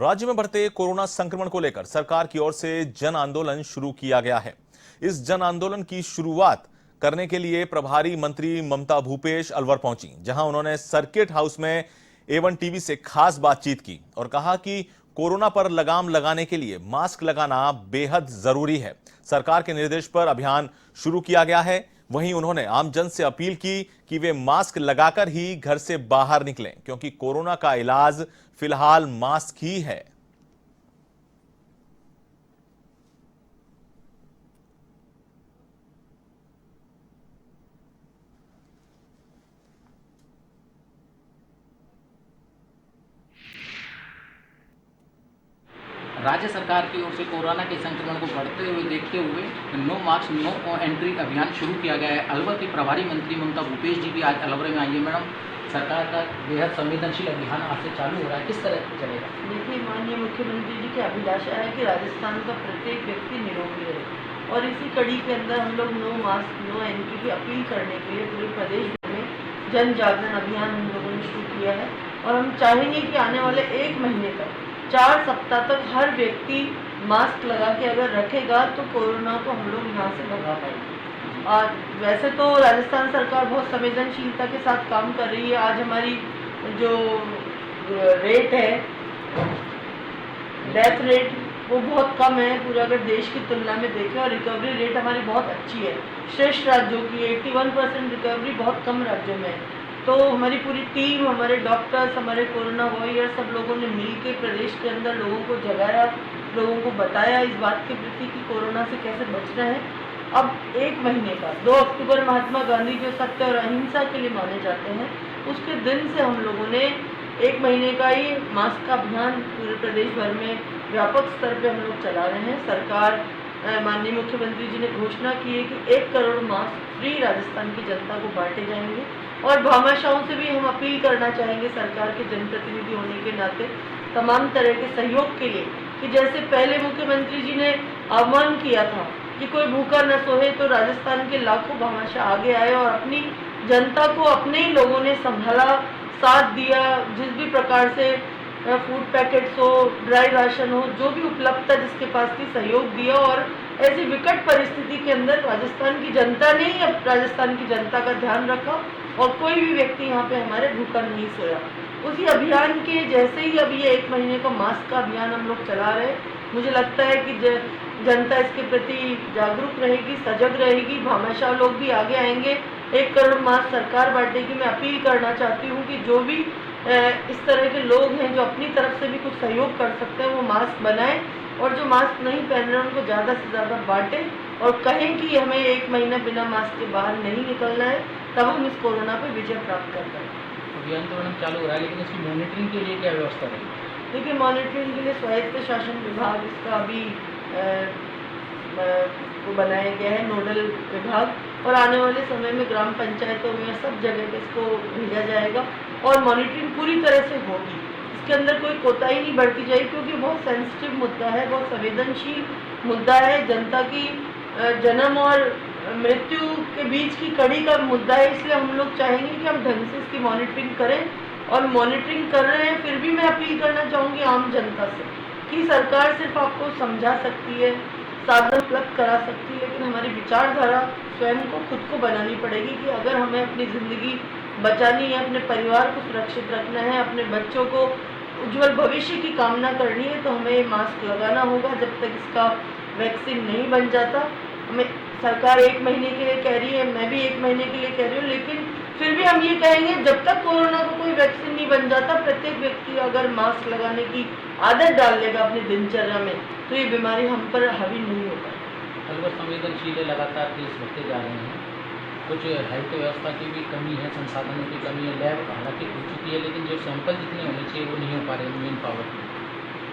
राज्य में बढ़ते कोरोना संक्रमण को लेकर सरकार की ओर से जन आंदोलन शुरू किया गया है। इस जन आंदोलन की शुरुआत करने के लिए प्रभारी मंत्री ममता भूपेश अलवर पहुंची, जहां उन्होंने सर्किट हाउस में A1 टीवी से खास बातचीत की और कहा कि कोरोना पर लगाम लगाने के लिए मास्क लगाना बेहद जरूरी है। सरकार के निर्देश पर अभियान शुरू किया गया है। वहीं उन्होंने आमजन से अपील की कि वे मास्क लगाकर ही घर से बाहर निकलें, क्योंकि कोरोना का इलाज फिलहाल मास्क ही है। राज्य सरकार की ओर से कोरोना के संक्रमण को बढ़ते हुए देखते हुए नो मास्क नो एंट्री अभियान शुरू किया गया है। अलवर के प्रभारी मंत्री ममता भूपेश जी भी आज अलवर में आई है। मैडम, सरकार का बेहद संवेदनशील अभियान आज से चालू हो रहा है, किस तरह चलेगा? देखिए, माननीय मुख्यमंत्री जी की अभिलाषा है कि राजस्थान का प्रत्येक व्यक्ति निरोगी रहे और इसी कड़ी के अंदर हम लोग नो मास्क नो एंट्री की अपील करने के लिए पूरे प्रदेश भर में जन जागरण अभियान हम लोगों ने शुरू किया है। और हम चाहेंगे कि आने वाले 1 महीने तक 4 सप्ताह तक हर व्यक्ति मास्क लगा के अगर रखेगा तो कोरोना को हम लोग यहाँ से भगा पाएंगे। और वैसे तो राजस्थान सरकार बहुत संवेदनशीलता के साथ काम कर रही है। आज हमारी जो रेट है, डेथ रेट, वो बहुत कम है पूरे अगर देश की तुलना में देखें, और रिकवरी रेट हमारी बहुत अच्छी है, श्रेष्ठ राज्यों की 81% रिकवरी बहुत कम राज्यों में है। तो हमारी पूरी टीम, हमारे डॉक्टर्स, हमारे कोरोना वॉरियर, सब लोगों ने मिलकर प्रदेश के अंदर लोगों को जगाया, लोगों को बताया इस बात के प्रति कि कोरोना से कैसे बचना है। अब 1 महीने का 2 अक्टूबर महात्मा गांधी जो सत्य और अहिंसा के लिए माने जाते हैं, उसके दिन से हम लोगों ने 1 महीने का ही मास्क का अभियान पूरे प्रदेश भर में व्यापक स्तर पे हम लोग चला रहे हैं। सरकार, माननीय मुख्यमंत्री जी ने घोषणा की है कि 1 करोड़ मास्क फ्री राजस्थान की जनता को बांटे जाएंगे। और भामाशाहों से भी हम अपील करना चाहेंगे सरकार के जनप्रतिनिधि होने के नाते तमाम तरह के सहयोग के लिए, कि जैसे पहले मुख्यमंत्री जी ने आह्वान किया था कि कोई भूखा न सोए, तो राजस्थान के लाखों भामाशाह आगे आए और अपनी जनता को अपने ही लोगों ने संभाला, साथ दिया। जिस भी प्रकार से फूड पैकेट्स हो, ड्राई राशन हो, जो भी उपलब्ध था जिसके पास थी, सहयोग दिया। और ऐसी विकट परिस्थिति के अंदर राजस्थान की जनता ने ही अब राजस्थान की जनता का ध्यान रखा और कोई भी व्यक्ति यहाँ पे हमारे भूखा नहीं सोया। उसी अभियान के जैसे ही अब ये 1 महीने का मास्क का अभियान हम लोग चला रहे हैं। मुझे लगता है कि जनता इसके प्रति जागरूक रहेगी, सजग रहेगी, भामाशाह लोग भी आगे आएंगे। 1 करोड़ मास्क सरकार बांटेगी। मैं अपील करना चाहती हूँ कि जो भी इस तरह के लोग हैं जो अपनी तरफ से भी कुछ सहयोग कर सकते हैं, वो मास्क बनाएं, और जो मास्क नहीं पहन रहे हैं उनको ज़्यादा से ज़्यादा बांटें और कहें कि हमें 1 महीना बिना मास्क के बाहर नहीं निकलना है, तब हम इस कोरोना पर विजय प्राप्त कर पाएंगे। अभियान तो मैडम चालू हो रहा है, लेकिन इसकी मॉनिटरिंग के लिए क्या व्यवस्था रहेगी? देखिए, मॉनिटरिंग के लिए स्वायत्त शासन विभाग इसका अभी को बनाया गया है, नोडल विभाग, और आने वाले समय में ग्राम पंचायतों में सब जगह पे इसको भेजा जाएगा और मॉनिटरिंग पूरी तरह से होगी। इसके अंदर कोई कोताही नहीं बरती जाएगी, क्योंकि बहुत सेंसिटिव मुद्दा है, बहुत संवेदनशील मुद्दा है, जनता की जन्म और मृत्यु के बीच की कड़ी का मुद्दा है। इसलिए हम लोग चाहेंगे कि हम ढंग से इसकी मॉनिटरिंग करें, और मॉनिटरिंग कर रहे हैं। फिर भी मैं अपील करना चाहूँगी आम जनता से कि सरकार सिर्फ आपको समझा सकती है, साधन उपलब्ध करा सकती है, लेकिन हमारी विचारधारा स्वयं को खुद को बनानी पड़ेगी कि अगर हमें अपनी ज़िंदगी बचानी है, अपने परिवार को सुरक्षित रखना है, अपने बच्चों को उज्जवल भविष्य की कामना करनी है, तो हमें मास्क लगाना होगा। जब तक इसका वैक्सीन नहीं बन जाता, हमें सरकार 1 महीने के लिए कह रही है, मैं भी 1 महीने के लिए कह रही हूँ, लेकिन फिर भी हम ये कहेंगे जब तक कोरोना का कोई वैक्सीन नहीं बन जाता, प्रत्येक व्यक्ति अगर मास्क लगाने की आदत डाल लेगा अपनी दिनचर्या में, तो ये बीमारी हम पर हावी नहीं होगा। अलवर संवेदनशील लगातार केस बढ़ते जा रहे हैं, कुछ हेल्थ व्यवस्था की भी कमी है, संसाधनों की कमी है, लैब हालांकि हो चुकी है, लेकिन जो सैंपल जितने होने चाहिए वो नहीं हो पा रहे मेन पावर की।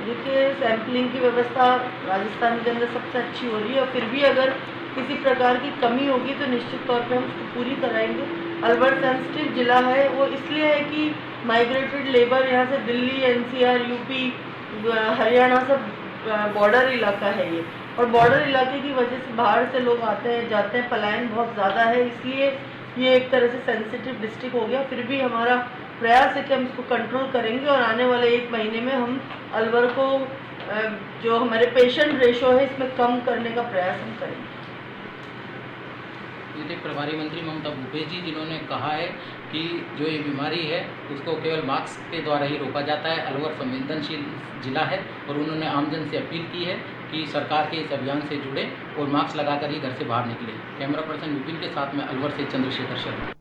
देखिए, सैम्पलिंग की व्यवस्था राजस्थान के अंदर सबसे अच्छी हो रही है, और फिर भी अगर किसी प्रकार की कमी होगी तो निश्चित तौर पे हम उसको पूरी कराएंगे। अलवर सेंसिटिव जिला है, वो इसलिए है कि माइग्रेटेड लेबर यहाँ से दिल्ली, NCR, यूपी, हरियाणा सब बॉर्डर इलाका है ये, और बॉर्डर इलाके की वजह से बाहर से लोग आते हैं जाते हैं, पलायन बहुत ज़्यादा है, इसलिए ये एक तरह से सेंसिटिव डिस्ट्रिक्ट हो गया। फिर भी हमारा प्रयास है कि हम इसको कंट्रोल करेंगे और आने वाले 1 महीने में हम अलवर को जो हमारे पेशेंट रेशो है इसमें कम करने का प्रयास हम करेंगे। ये थे प्रभारी मंत्री ममता भूपेश जी, जिन्होंने कहा है कि जो ये बीमारी है उसको केवल मास्क के द्वारा ही रोका जाता है। अलवर संवेदनशील जिला है और उन्होंने आमजन से अपील की है कि सरकार के इस अभियान से जुड़े और मास्क लगाकर ही घर से बाहर निकले। कैमरा पर्सन विपिन के साथ में अलवर से चंद्रशेखर शर्मा।